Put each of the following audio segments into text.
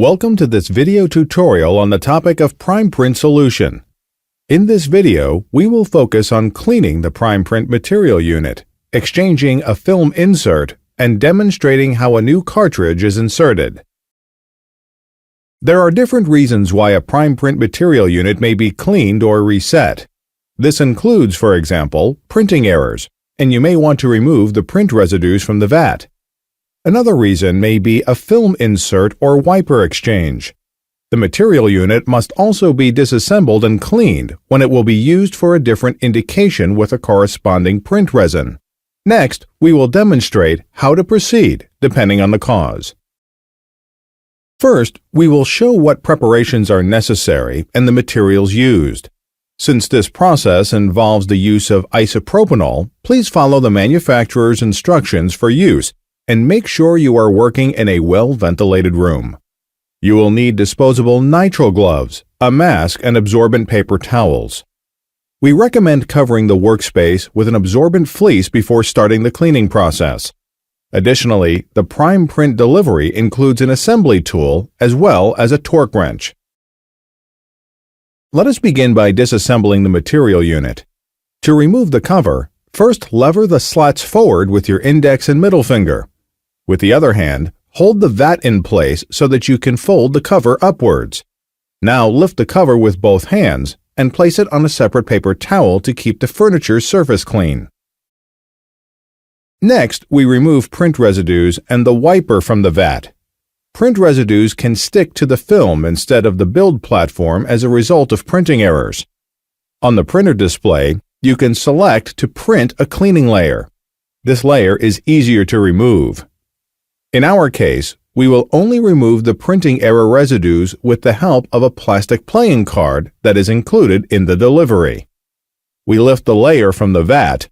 Welcome to this video tutorial on the topic of Primeprint Solution. In this video, we will focus on cleaning the Primeprint material unit, exchanging a film insert, and demonstrating how a new cartridge is inserted. There are different reasons why a Primeprint material unit may be cleaned or reset. This includes, for example, printing errors, and you may want to remove the print residues from the vat. Another reason may be a film insert or wiper exchange. The material unit must also be disassembled and cleaned when it will be used for a different indication with a corresponding print resin. Next, we will demonstrate how to proceed depending on the cause. First, we will show what preparations are necessary and the materials used. Since this process involves the use of isopropanol, please follow the manufacturer's instructions for use and make sure you are working in a well-ventilated room. You will need disposable nitrile gloves, a mask, and absorbent paper towels. We recommend covering the workspace with an absorbent fleece before starting the cleaning process. Additionally, the Primeprint delivery includes an assembly tool as well as a torque wrench. Let us begin by disassembling the material unit. To remove the cover, first lever the slats forward with your index and middle finger. With the other hand, hold the vat in place so that you can fold the cover upwards. Now lift the cover with both hands and place it on a separate paper towel to keep the furniture's surface clean. Next, we remove print residues and the wiper from the vat. Print residues can stick to the film instead of the build platform as a result of printing errors. On the printer display, you can select to print a cleaning layer. This layer is easier to remove. In our case, we will only remove the printing error residues with the help of a plastic playing card that is included in the delivery. We lift the layer from the vat,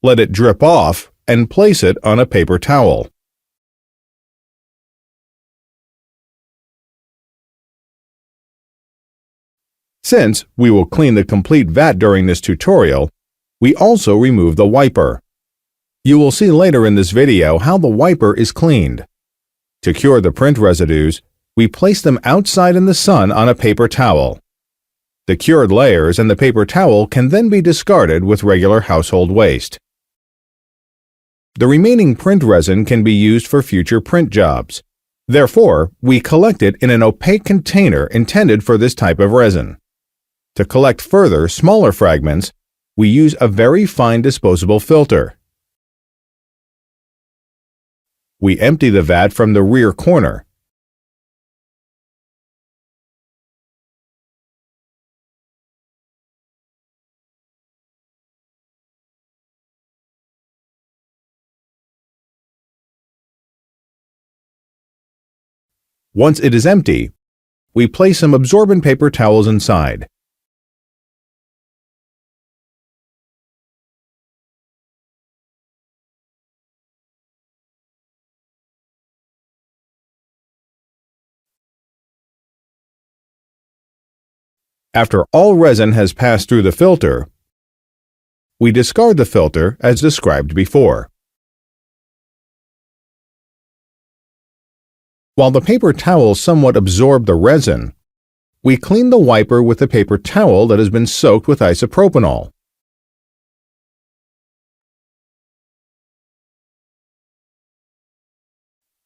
let it drip off, and place it on a paper towel. Since we will clean the complete vat during this tutorial, we also remove the wiper. You will see later in this video how the wiper is cleaned. To cure the print residues, we place them outside in the sun on a paper towel. The cured layers and the paper towel can then be discarded with regular household waste. The remaining print resin can be used for future print jobs. Therefore, we collect it in an opaque container intended for this type of resin. To collect further, smaller fragments, we use a very fine disposable filter. We empty the vat from the rear corner. Once it is empty, we place some absorbent paper towels inside. After all resin has passed through the filter, we discard the filter as described before. While the paper towels somewhat absorb the resin, we clean the wiper with the paper towel that has been soaked with isopropanol.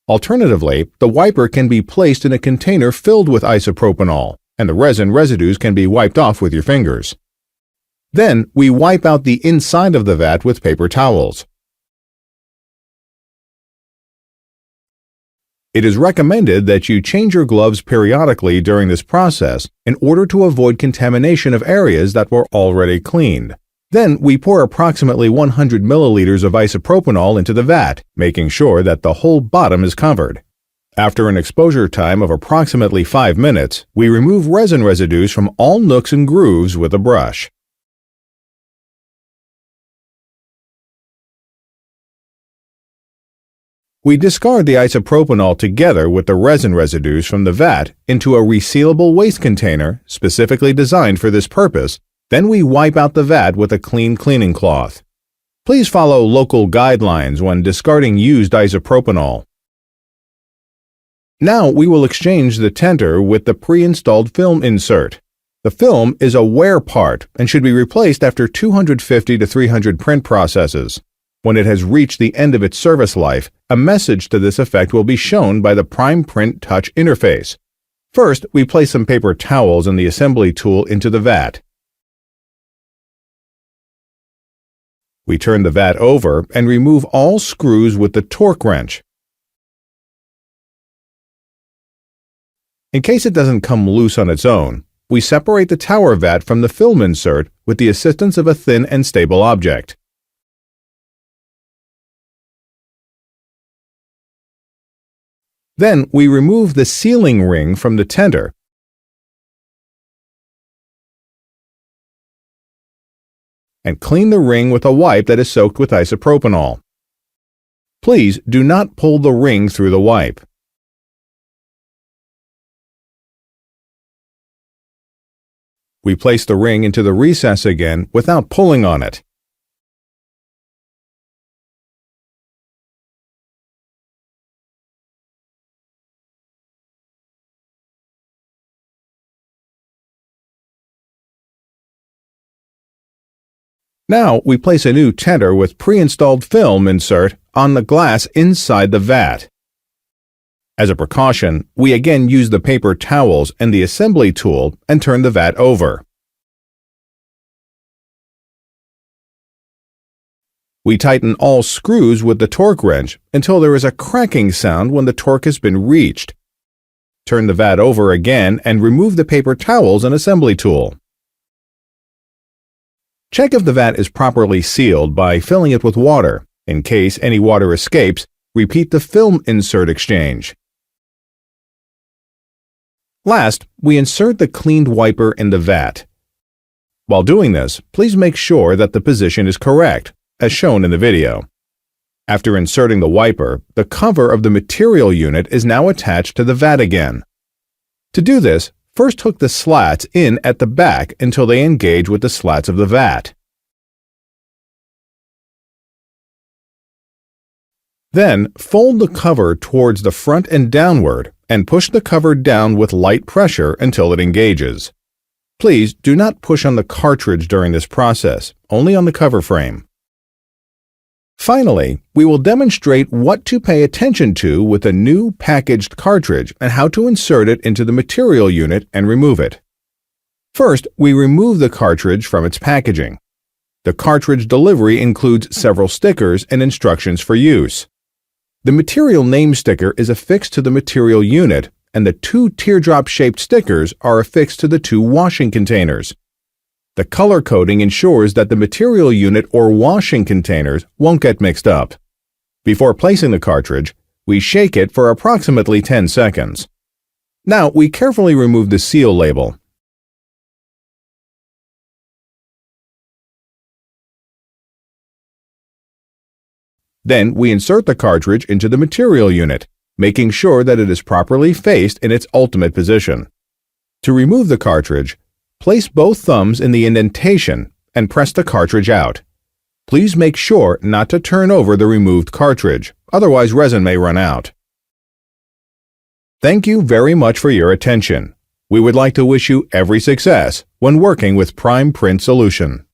Alternatively, the wiper can be placed in a container filled with isopropanol, and the resin residues can be wiped off with your fingers. Then, we wipe out the inside of the vat with paper towels. It is recommended that you change your gloves periodically during this process in order to avoid contamination of areas that were already cleaned. Then, we pour approximately 100 milliliters of isopropanol into the vat, making sure that the whole bottom is covered. After an exposure time of approximately 5 minutes, we remove resin residues from all nooks and grooves with a brush. We discard the isopropanol together with the resin residues from the vat into a resealable waste container specifically designed for this purpose. Then we wipe out the vat with a clean cleaning cloth. Please follow local guidelines when discarding used isopropanol. Now we will exchange the tenter with the pre-installed film insert. The film is a wear part and should be replaced after 250 to 300 print processes. When it has reached the end of its service life, a message to this effect will be shown by the Primeprint Touch interface. First, we place some paper towels and the assembly tool into the vat. We turn the vat over and remove all screws with the torque wrench. In case it doesn't come loose on its own, we separate the tower vat from the film insert with the assistance of a thin and stable object. Then we remove the sealing ring from the tenter and clean the ring with a wipe that is soaked with isopropanol. Please do not pull the ring through the wipe. We place the ring into the recess again without pulling on it. Now we place a new tenter with pre-installed film insert on the glass inside the vat. As a precaution, we again use the paper towels and the assembly tool and turn the vat over. We tighten all screws with the torque wrench until there is a cracking sound when the torque has been reached. Turn the vat over again and remove the paper towels and assembly tool. Check if the vat is properly sealed by filling it with water. In case any water escapes, repeat the film insert exchange. Last, we insert the cleaned wiper in the vat. While doing this, please make sure that the position is correct, as shown in the video. After inserting the wiper, the cover of the material unit is now attached to the vat again. To do this, first hook the slats in at the back until they engage with the slats of the vat. Then, fold the cover towards the front and downward and push the cover down with light pressure until it engages. Please do not push on the cartridge during this process, only on the cover frame. Finally, we will demonstrate what to pay attention to with a new packaged cartridge and how to insert it into the material unit and remove it. First, we remove the cartridge from its packaging. The cartridge delivery includes several stickers and instructions for use. The material name sticker is affixed to the material unit, and the two teardrop-shaped stickers are affixed to the two washing containers. The color coding ensures that the material unit or washing containers won't get mixed up. Before placing the cartridge, we shake it for approximately 10 seconds. Now we carefully remove the seal label. Then we insert the cartridge into the material unit, making sure that it is properly faced in its ultimate position. To remove the cartridge, place both thumbs in the indentation and press the cartridge out. Please make sure not to turn over the removed cartridge, otherwise resin may run out. Thank you very much for your attention. We would like to wish you every success when working with Primeprint Solution.